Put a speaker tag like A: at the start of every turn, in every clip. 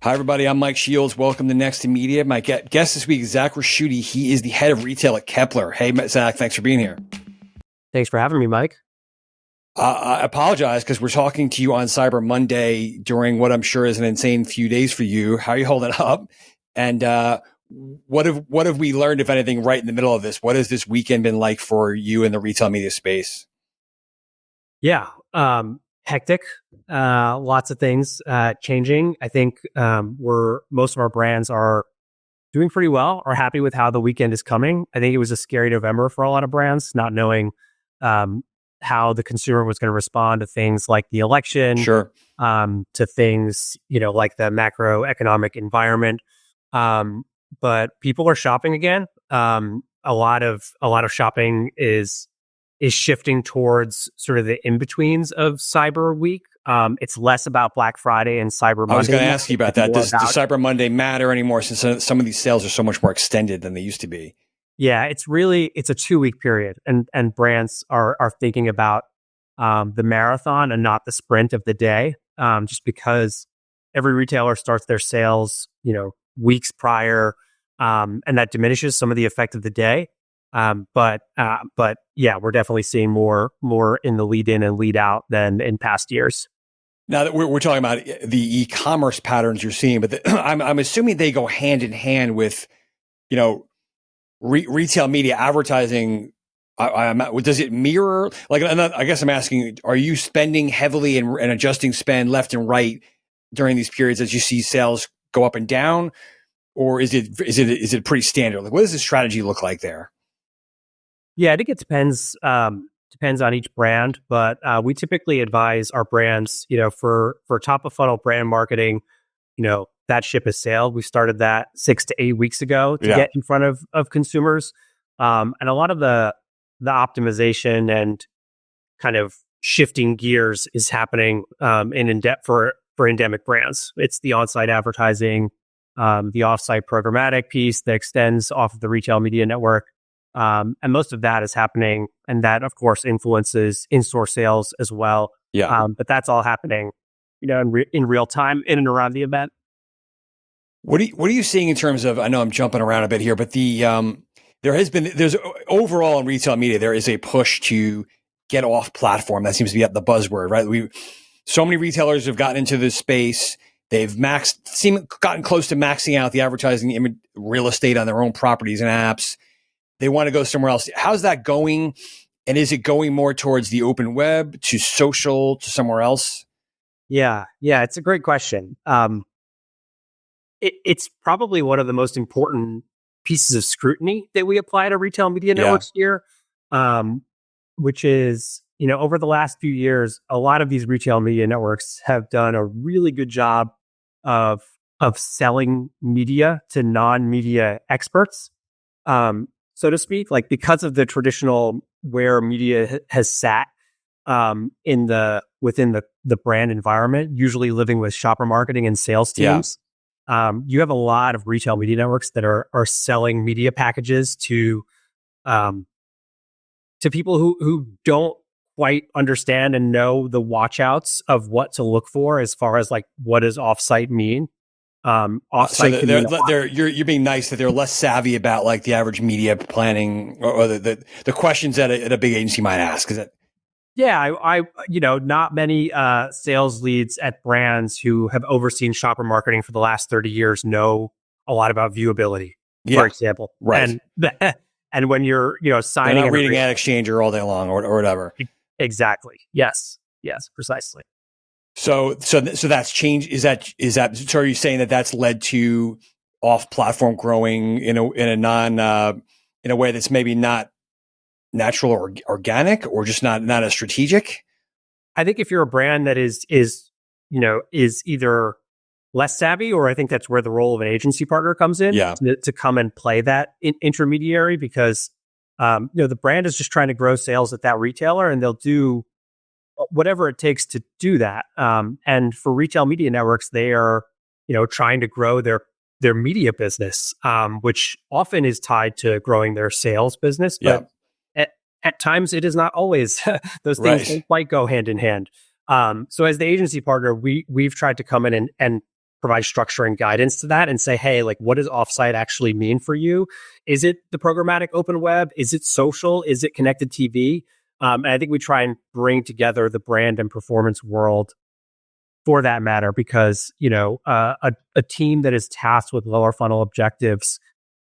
A: Hi, everybody. I'm Mike Shields. Welcome to Next to Media. My guest this week is Zach Raschuti. He is the head of retail at Kepler. Hey, Zach, thanks for being here.
B: Thanks for having me, Mike.
A: I apologize because we're talking to you on Cyber Monday during what I'm sure is an insane few days for you. How are you holding up? And what have we learned, if anything, right in the middle of this? What has this weekend been like for you in the retail media space?
B: Yeah, hectic. Lots of things changing. I think most of our brands are doing pretty well, are happy with how the weekend is coming. I think it was a scary November for a lot of brands, not knowing um, how the consumer was going to respond to things like the election,
A: Sure.
B: to things like the macroeconomic environment. But people are shopping again. A lot of shopping is shifting towards sort of the in-betweens of Cyber Week. It's less about Black Friday and Cyber Monday.
A: I was going to ask you about that. Does
B: About,
A: Cyber Monday matter anymore since some of these sales are so much more extended than they used to be?
B: yeah, it's a 2 week period, and brands are thinking about the marathon and not the sprint of the day, just because every retailer starts their sales, weeks prior, and that diminishes some of the effect of the day. But yeah, we're definitely seeing more in the lead in and lead out than in past years.
A: Now that we're talking about the e-commerce patterns you're seeing, but I'm assuming they go hand in hand with, you know, retail media advertising. Does it mirror? Like, I guess I'm asking: are you spending heavily and adjusting spend left and right during these periods as you see sales go up and down, or is it pretty standard? Like, what does the strategy look like there?
B: Yeah, I think it depends on each brand, but we typically advise our brands, for top of funnel brand marketing, that ship has sailed. We started that 6 to 8 weeks ago to
A: Yeah.
B: get in front of consumers, and a lot of the optimization and kind of shifting gears is happening in depth for endemic brands. It's the on-site advertising, the off-site programmatic piece that extends off of the retail media network. And most of that is happening, and that, of course, influences in-store sales as well.
A: Yeah.
B: But that's all happening, in real time in and around the event.
A: What are you seeing in terms of? I know I'm jumping around a bit here, but there's overall in retail media there is a push to get off platform. That seems to be the buzzword, right? So many retailers have gotten into this space. They've gotten close to maxing out the advertising real estate on their own properties and apps. They want to go somewhere else. How's that going? And is it going more towards the open web, to social, to somewhere else?
B: Yeah, it's a great question. It's probably one of the most important pieces of scrutiny that we apply to retail media networks here, which is, over the last few years, a lot of these retail media networks have done a really good job of selling media to non-media experts, so to speak, like because of the traditional where media has sat within the brand environment, usually living with shopper marketing and sales
A: Yeah.
B: teams. You have a lot of retail media networks that are selling media packages um, to people who don't quite understand and know the watchouts of what to look for as far as like what does offsite mean. Offsite can mean
A: you're being nice that they're less savvy about like the average media planning or the questions that a big agency might ask. Is that?
B: yeah, I not many sales leads at brands who have overseen shopper marketing for the last 30 years know a lot about viewability, for
A: Yeah.
B: example.
A: Right.
B: And when you're
A: They're
B: signing
A: not
B: an
A: reading
B: agreement,
A: Ad Exchanger all day long or whatever.
B: exactly. Yes, precisely.
A: So that's changed. So are you saying that that's led to off platform growing in a way that's maybe not natural or organic or just not as strategic?
B: I think if you're a brand that is either less savvy, or I think that's where the role of an agency partner comes in,
A: Yeah.
B: to come and play that intermediary, because the brand is just trying to grow sales at that retailer, and they'll do whatever it takes to do that. And for retail media networks, they are trying to grow their media business, which often is tied to growing their sales business,
A: Yeah.
B: but at times it is not always. Those things
A: Right.
B: don't quite go hand in hand. So as the agency partner, we've tried to come in and provide structure and guidance to that and say, hey, like, what does offsite actually mean for you? Is it the programmatic open web? Is it social? Is it connected TV? And I think we try and bring together the brand and performance world for that matter, because, a team that is tasked with lower funnel objectives,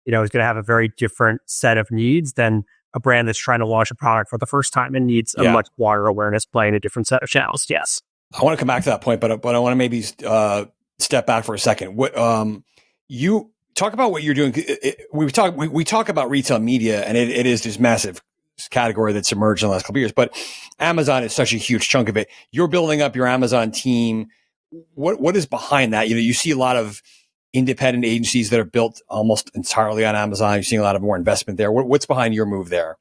B: is going to have a very different set of needs than a brand that's trying to launch a product for the first time and needs a much broader awareness play in a different set of channels. Yes.
A: I want to come back to that point, but I want to maybe step back for a second. What you talk about what you're doing? We talk about retail media, and it is this massive category that's emerged in the last couple of years. But Amazon is such a huge chunk of it. You're building up your Amazon team. What is behind that? You see a lot of independent agencies that are built almost entirely on Amazon. You're seeing a lot of more investment there. What's behind your move there?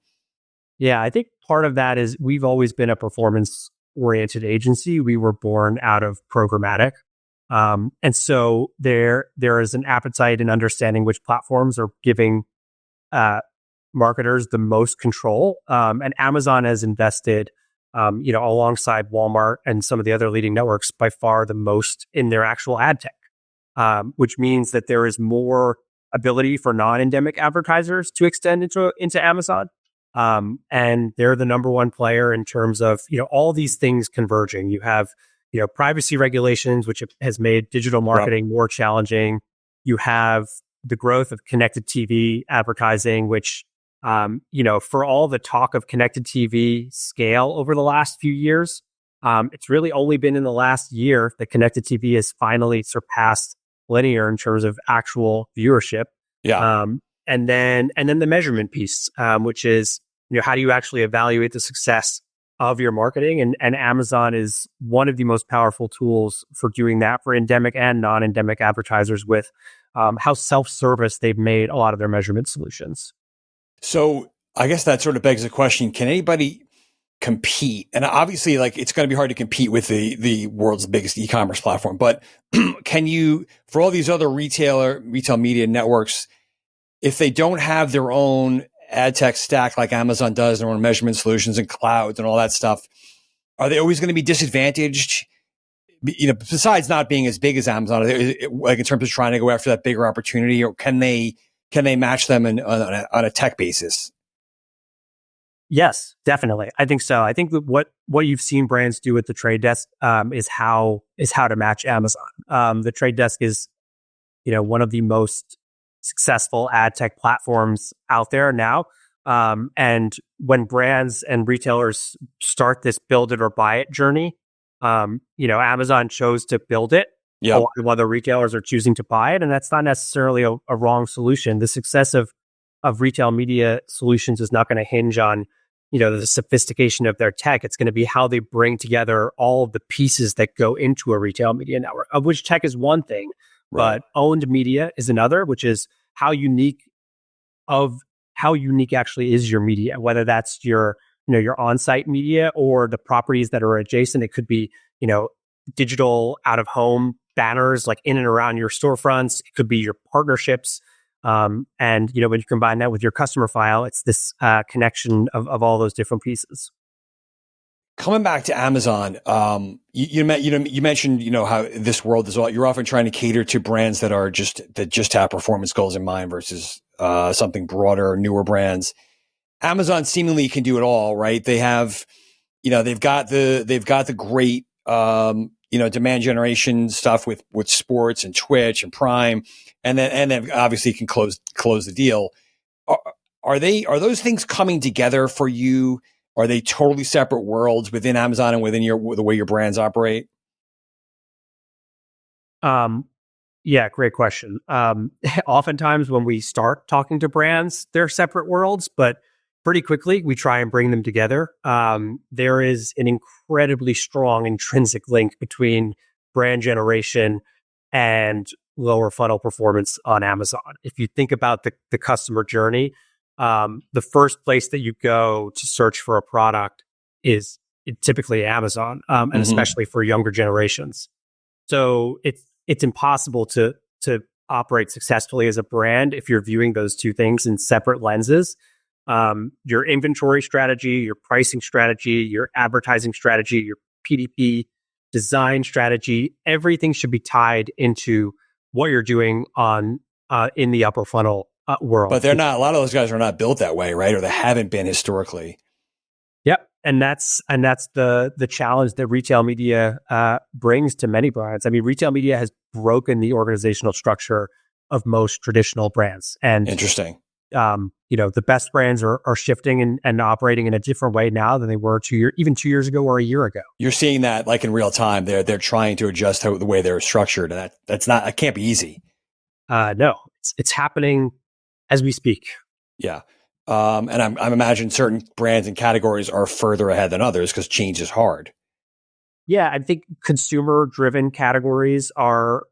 B: Yeah, I think part of that is we've always been a performance-oriented agency. We were born out of programmatic. And so there is an appetite in understanding which platforms are giving marketers the most control. And Amazon has invested, alongside Walmart and some of the other leading networks, by far the most in their actual ad tech. Which means that there is more ability for non-endemic advertisers to extend into Amazon. And they're the number one player in terms of, all these things converging. You have, privacy regulations, which has made digital marketing more challenging. You have the growth of connected TV advertising, which, for all the talk of connected TV scale over the last few years, it's really only been in the last year that connected TV has finally surpassed linear in terms of actual viewership.
A: Yeah.
B: And then the measurement piece, which is, how do you actually evaluate the success of your marketing? And Amazon is one of the most powerful tools for doing that for endemic and non-endemic advertisers, with how self-service they've made a lot of their measurement solutions.
A: So I guess that sort of begs the question, can anybody compete? And obviously, like, it's going to be hard to compete with the world's biggest e-commerce platform, but can you, for all these other retail media networks, if they don't have their own ad tech stack like Amazon does, their own measurement solutions and clouds and all that stuff, are they always going to be disadvantaged? Besides not being as big as Amazon, like in terms of trying to go after that bigger opportunity, or can they match them on a tech basis?
B: Yes, definitely. I think so. I think that what you've seen brands do with the Trade Desk is how to match Amazon. The Trade Desk is, one of the most successful ad tech platforms out there now. And when brands and retailers start this build it or buy it journey, Amazon chose to build it.
A: Yep.
B: While other retailers are choosing to buy it, and that's not necessarily a wrong solution. The success of retail media solutions is not going to hinge on the sophistication of their tech. It's going to be how they bring together all of the pieces that go into a retail media network, of which tech is one thing, but owned media is another, which is how unique actually is your media, whether that's your on-site media or the properties that are adjacent. It could be, digital out of home banners like in and around your storefronts. It could be your partnerships. And when you combine that with your customer file, it's this connection of all those different pieces.
A: Coming back to Amazon, you mentioned how this world is all. You're often trying to cater to brands that just have performance goals in mind versus something broader, newer brands. Amazon seemingly can do it all, right? They have, they've got the great demand generation stuff with sports and Twitch and Prime, and then obviously can close the deal. Are those things coming together for you? Are they totally separate worlds within Amazon and within the way your brands operate?
B: Yeah, great question. Oftentimes when we start talking to brands, they're separate worlds, but pretty quickly we try and bring them together. There is an incredibly strong intrinsic link between brand generation and lower funnel performance on Amazon. If you think about the customer journey, the first place that you go to search for a product is typically Amazon, and especially for younger generations. So it's impossible to operate successfully as a brand if you're viewing those two things in separate lenses. Your inventory strategy, your pricing strategy, your advertising strategy, your PDP design strategy, everything should be tied into what you're doing on in the upper funnel world.
A: But they're not. A lot of those guys are not built that way, right? Or they haven't been historically.
B: Yep, and that's the challenge that retail media brings to many brands. I mean, retail media has broken the organizational structure of most traditional brands. And
A: interesting.
B: The best brands are shifting and operating in a different way now than they were 2 years ago or a year ago.
A: You're seeing that like in real time. They're trying to adjust the way they're structured, and that can't be easy.
B: No, it's happening as we speak.
A: Yeah. And I'm imagining certain brands and categories are further ahead than others because change is hard.
B: Yeah, I think consumer-driven categories are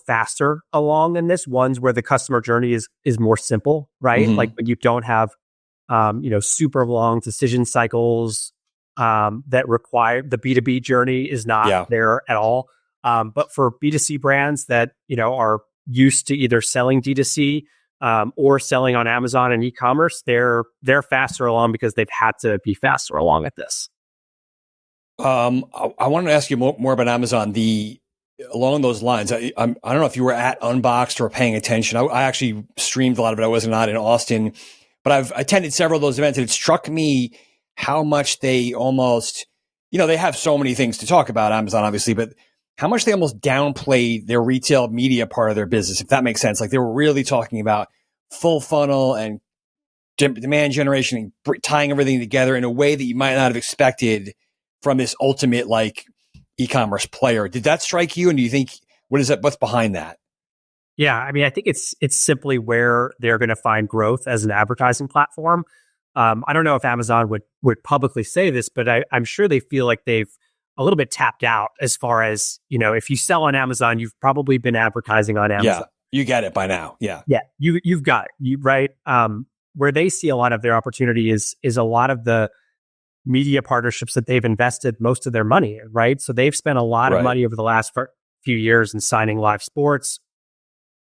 B: faster along in this. Ones where the customer journey is more simple, right?
A: Mm-hmm.
B: Like when you don't have super long decision cycles that require the B2B journey is not there at all. But for B2C brands that are used to either selling D2C or selling on Amazon and e-commerce, they're faster along because they've had to be faster along at this.
A: I wanted to ask you more about Amazon. Along those lines, I don't know if you were at Unboxed or paying attention. I actually streamed a lot of it. I was not in Austin, but I've attended several of those events, and it struck me how much they almost, they have so many things to talk about, Amazon, obviously, but how much they almost downplayed their retail media part of their business, if that makes sense. Like they were really talking about full funnel and demand generation and tying everything together in a way that you might not have expected from this ultimate like e-commerce player. Did that strike you? And do you think what's behind that?
B: Yeah, I mean, I think it's simply where they're going to find growth as an advertising platform. I don't know if Amazon would publicly say this, but I'm sure they feel like they've a little bit tapped out as far as, if you sell on Amazon, you've probably been advertising on Amazon.
A: Yeah, you get it by now. Yeah.
B: Yeah, you've got it, right? Where they see a lot of their opportunity is a lot of the media partnerships that they've invested most of their money in, right? So they've spent a lot of money over the last few years in signing live sports,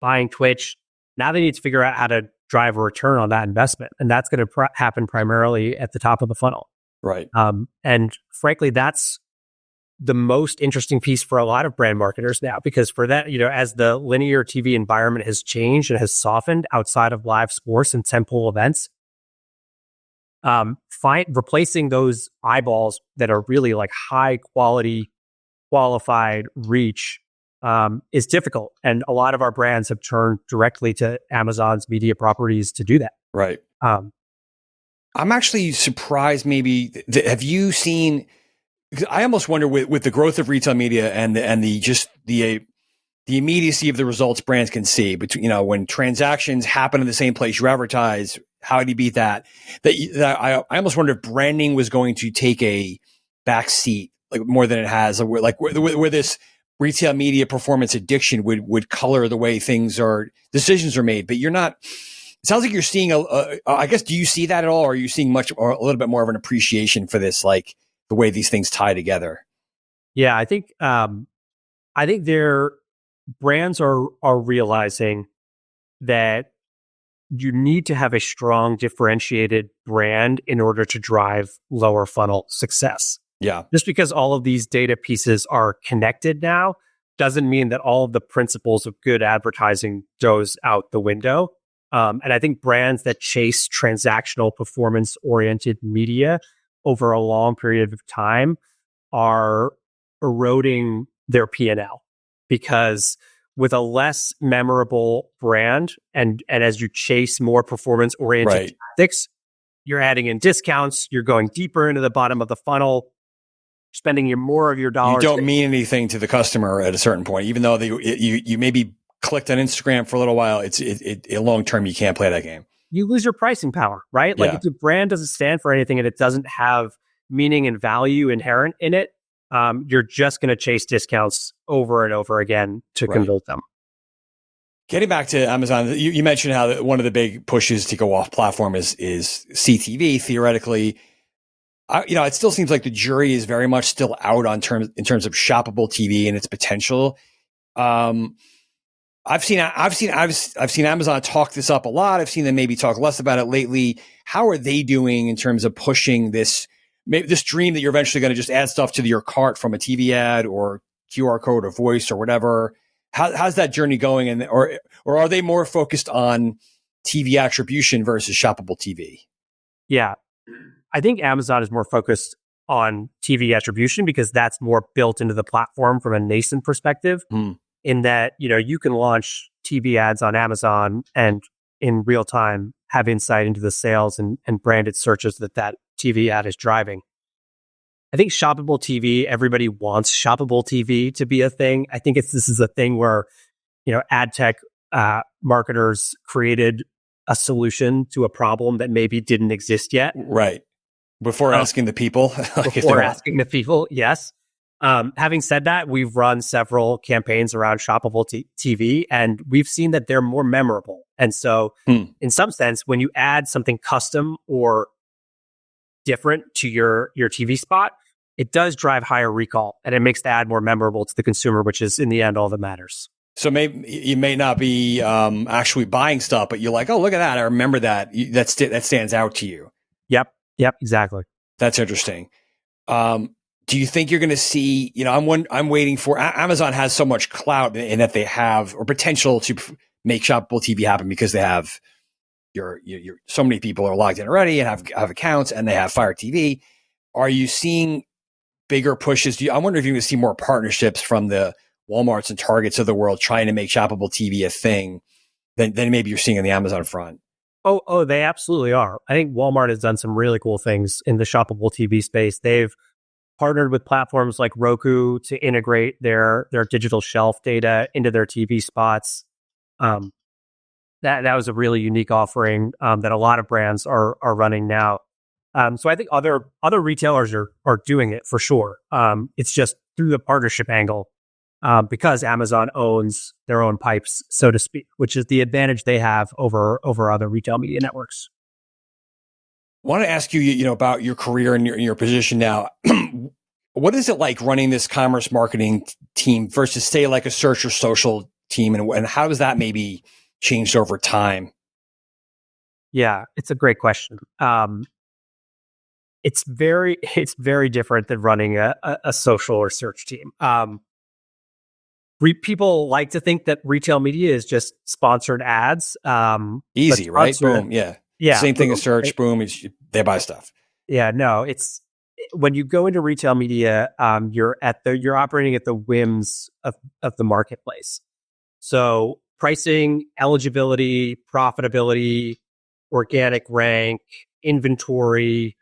B: buying Twitch. Now they need to figure out how to drive a return on that investment. And that's going to happen primarily at the top of the funnel.
A: Right.
B: And frankly, that's the most interesting piece for a lot of brand marketers now, because for that, as the linear TV environment has changed and has softened outside of live sports and tentpole events, replacing those eyeballs that are really like high quality, qualified reach is difficult. And a lot of our brands have turned directly to Amazon's media properties to do that.
A: Right. I'm actually surprised. Maybe have you seen? I almost wonder with the growth of retail media and the immediacy of the results brands can see between, when transactions happen in the same place you advertise, how do you beat that? I almost wonder if branding was going to take a back seat, like more than it has, where this retail media performance addiction would color the way decisions are made. But you're not. It sounds like you're seeing I guess, do you see that at all? Or are you seeing much or a little bit more of an appreciation for this, like the way these things tie together?
B: Yeah, I think their brands are realizing that you need to have a strong, differentiated brand in order to drive lower funnel success.
A: Yeah.
B: Just because all of these data pieces are connected now doesn't mean that all of the principles of good advertising goes out the window. And I think brands that chase transactional, performance-oriented media over a long period of time are eroding their P&L, because with a less memorable brand and as you chase more performance-oriented tactics, you're adding in discounts, you're going deeper into the bottom of the funnel, spending more of your dollars.
A: You don't mean anything to the customer at a certain point, even though you maybe clicked on Instagram for a little while. It's long term, you can't play that game.
B: You lose your pricing power, right? Like if the brand doesn't stand for anything and it doesn't have meaning and value inherent in it, you're just going to chase discounts over and over again to convert them.
A: Getting back to Amazon, you mentioned how one of the big pushes to go off platform is CTV. Theoretically, it still seems like the jury is very much still out in terms of shoppable TV and its potential. I've seen Amazon talk this up a lot. I've seen them maybe talk less about it lately. How are they doing in terms of pushing this maybe this dream that you're eventually going to just add stuff to your cart from a TV ad or QR code or voice or whatever. How's that journey going? And or are they more focused on TV attribution versus shoppable TV?
B: Yeah, I think Amazon is more focused on TV attribution because that's more built into the platform from a nascent perspective. In that, you can launch TV ads on Amazon and in real time have insight into the sales and branded searches that TV ad is driving. I think shoppable TV, everybody wants shoppable TV to be a thing. I think this is a thing where, ad tech marketers created a solution to a problem that maybe didn't exist yet.
A: Right. Before asking the people.
B: Before asking the people, yes. Having said that, we've run several campaigns around shoppable TV, and we've seen that they're more memorable. And so, in some sense, when you add something custom or different to your TV spot, it does drive higher recall, and it makes the ad more memorable to the consumer, which is, in the end, all that matters.
A: So maybe you may not be actually buying stuff, but you're like, oh, look at that. I remember that. That stands out to you.
B: Yep, exactly.
A: That's interesting. Do you think you're going to see, I'm waiting for, Amazon has so much clout in that they have, or potential to make shoppable TV happen because they have your so many people are logged in already and have accounts and they have Fire TV. Are you seeing bigger pushes? I wonder if you're going to see more partnerships from the Walmarts and Targets of the world trying to make shoppable TV a thing than maybe you're seeing on the Amazon front.
B: Oh, they absolutely are. I think Walmart has done some really cool things in the shoppable TV space. They've partnered with platforms like Roku to integrate their digital shelf data into their TV spots. That was a really unique offering that a lot of brands are running now. So I think other retailers are doing it for sure. It's just through the partnership angle because Amazon owns their own pipes, so to speak, which is the advantage they have over other retail media networks.
A: I want to ask you, about your career and your position now. What is it like running this commerce marketing team versus, say, like a search or social team, and how does that maybe changed over time?
B: Yeah, it's a great question. It's very different than running a social or search team. People like to think that retail media is just sponsored ads.
A: Easy, right? Boom. Yeah. Same thing as search. Boom. They buy stuff.
B: Yeah. No, it's when you go into retail media, you're operating at the whims of the marketplace. So pricing, eligibility, profitability, organic rank, inventory,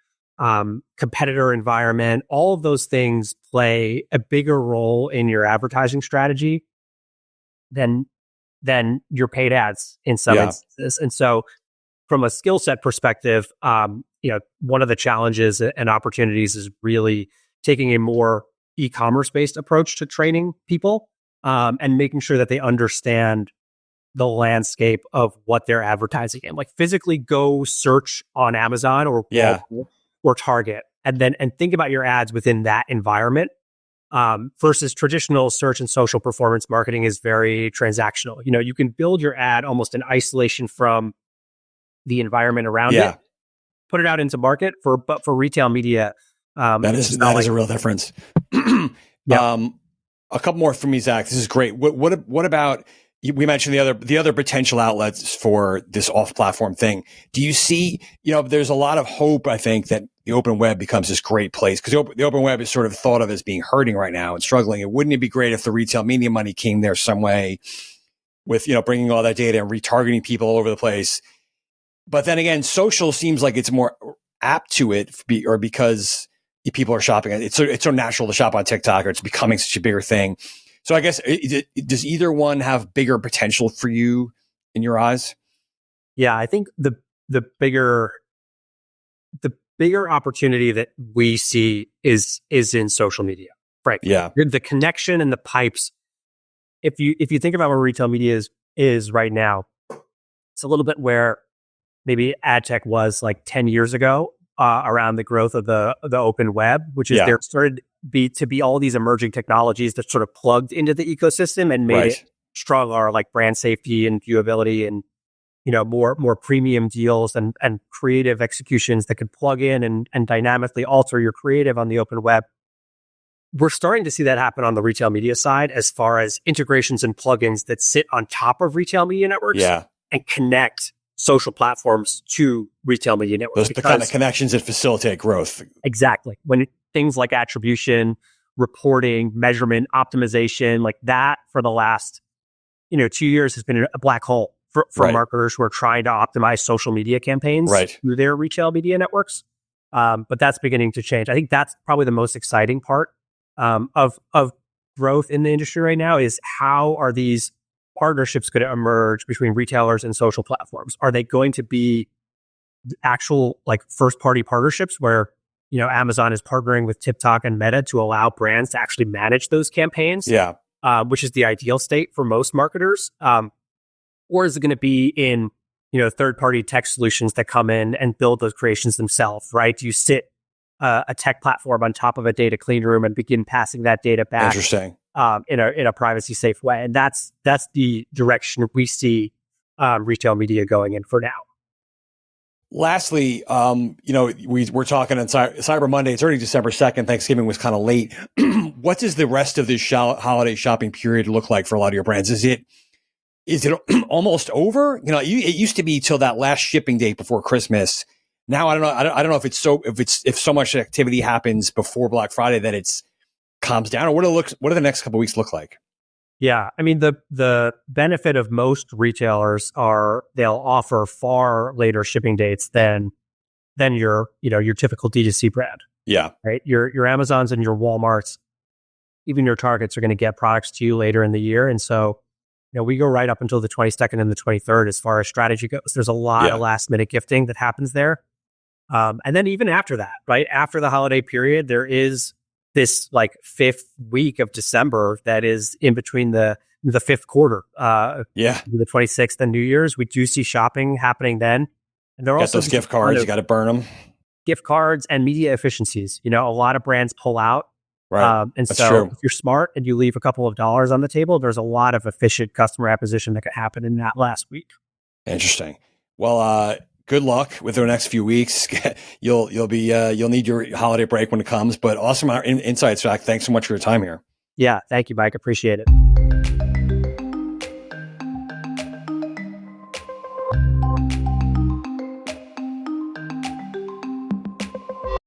B: competitor environment, all of those things play a bigger role in your advertising strategy than your paid ads in some instances. And so from a skill set perspective, one of the challenges and opportunities is really taking a more e-commerce based approach to training people and making sure that they understand the landscape of what they're advertising in. Like physically go search on Amazon or Target and think about your ads within that environment versus traditional search and social performance marketing is very transactional. You can build your ad almost in isolation from the environment around it, put it out into market but for retail media.
A: That is a real difference. A couple more from me, Zach. This is great. What about, we mentioned the other potential outlets for this off-platform thing. Do you see, there's a lot of hope, I think, that the open web becomes this great place because the open web is sort of thought of as being hurting right now and struggling. And wouldn't it be great if the retail media money came there some way with, bringing all that data and retargeting people all over the place? But then again, social seems like it's more apt to it because people are shopping. It's so natural to shop on TikTok, or it's becoming such a bigger thing. So I guess, does either one have bigger potential for you in your eyes?
B: Yeah, I think the bigger opportunity that we see is in social media, frankly.
A: Yeah.
B: The connection and the pipes. If you think about where retail media is right now, it's a little bit where maybe ad tech was like 10 years ago around the growth of the open web, which is there started to be all these emerging technologies that sort of plugged into the ecosystem and made it stronger, like brand safety and viewability and more premium deals and creative executions that could plug in and dynamically alter your creative on the open web. We're starting to see that happen on the retail media side as far as integrations and plugins that sit on top of retail media networks and connect social platforms to retail media networks.
A: Those are the kind of connections that facilitate growth.
B: Exactly. When things like attribution, reporting, measurement, optimization, like that for the last 2 years has been a black hole for marketers who are trying to optimize social media campaigns through their retail media networks. But that's beginning to change. I think that's probably the most exciting part of growth in the industry right now is how are these partnerships going to emerge between retailers and social platforms? Are they going to be actual like first party partnerships where, Amazon is partnering with TikTok and Meta to allow brands to actually manage those campaigns?
A: Yeah.
B: Which is the ideal state for most marketers. Or is it going to be in, third party tech solutions that come in and build those creations themselves, right? Do you sit a tech platform on top of a data clean room and begin passing that data back
A: Interesting.
B: In a privacy safe way? And that's the direction we see retail media going in for now.
A: Lastly, we're talking on Cyber Monday. It's already December 2nd. Thanksgiving was kind of late. What does the rest of this holiday shopping period look like for a lot of your brands? Is it almost over? It used to be till that last shipping date before Christmas. Now I don't know. I don't know if so much activity happens before Black Friday that it's calms down, or what do the next couple of weeks look like?
B: Yeah, I mean the benefit of most retailers are they'll offer far later shipping dates than your typical D2C brand.
A: Yeah,
B: right. Your Amazons and your Walmarts, even your Targets are going to get products to you later in the year, and so we go right up until the 22nd and the 23rd as far as strategy goes. There's a lot of last minute gifting that happens there, and then even after that, right after the holiday period, there is this like fifth week of December that is in between the fifth quarter. The 26th and New Year's, we do see shopping happening then. And there are also
A: those gift cards, you got to burn them.
B: Gift cards and media efficiencies. A lot of brands pull out.
A: Right.
B: And
A: That's
B: so
A: true.
B: if you're smart and you leave a couple of dollars on the table, there's a lot of efficient customer acquisition that could happen in that last week.
A: Interesting. Well, good luck with the next few weeks. You'll need your holiday break when it comes, but awesome insights, Zach. Thanks so much for your time here.
B: Yeah. Thank you, Mike. Appreciate it.